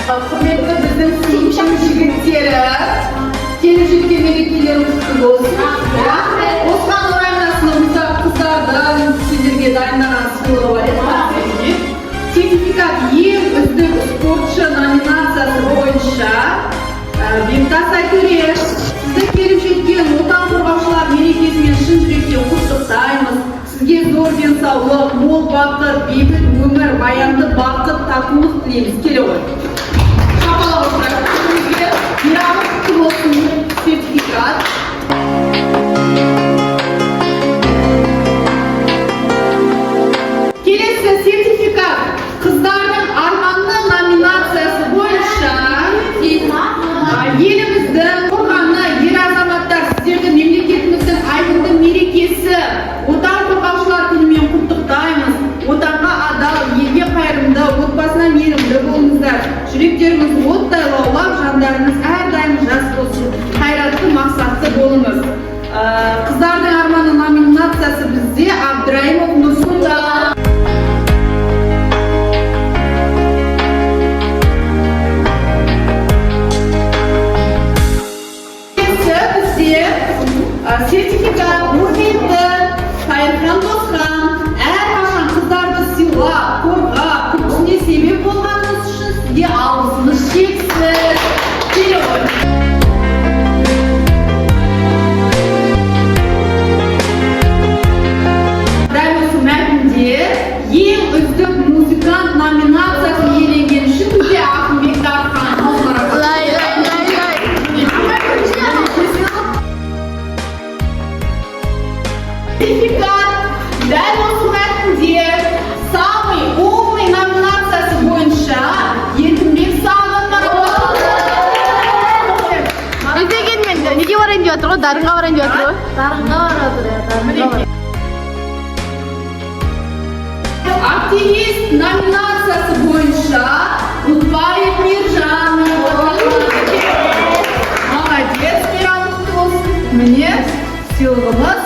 Құрметті біздің сүйікті жігіттері, келешекте мерекелеріңіз құтты болсын. Осыған орай мына сыныбымызда қыздардан сіздерге дайындаған сыйлығы бар еді. Сертификат ең үздік спортшы номинациясы бойынша Бектас Айтөре, сізді келіп жеткен отан қорғаушылар мерекесімен шын жүректен құттықтаймыз. Сізге зор денсаулық, мол бақыт, бейбіт өмір, баянды бақыт, татулық тілейміз. Келе ғой. Шапалақ отырайық. Сізге мейрамы құтты болсын сертификат. Келесі сертификат қыздардың арманы номинациясы бойынша еліміздің қорғаны ер азаматтар, сіздерді мемлекетіміздің айбынды мерекесі отан қорғаушылар күнімен құттықтаймыз. Отанға адал, елге қайырымды, отбасына мейірімді болыңыздар. Жүректеріңіз оттай лаулап, жандарыңыз әрдайым жас болсын. Қайратты, мақсатты болыңыз. Қыздардың арманы номинациясы бізде Абдраимов Нұрсұлтан. Сертификат Нұрбекті, Қайырхан Досхан, әрқашан қыздарды сыйлап, қорғап, күлкісіне себеп болғаныңыз үшін сізге алғысымыз шексіз. Келе ғой. Дәл осы мәтінде ең үздік музыкант номинациясын иеленген үшін бізде Ақымбек Дархан. Сертификат дәл осы мәтінде самый умный номинациясы бойынша Еркінбек Сағын Неге келменді? Неге барайын деп жатыр ғой? Дарынға барайын деп жатыр ғой? Дарынға баратыр, дарынға бар. Активист номинациясы бойынша Ұлтбаев Мержан. Молодец, мейрамы құтты болсын. Міне сыйлығымыз.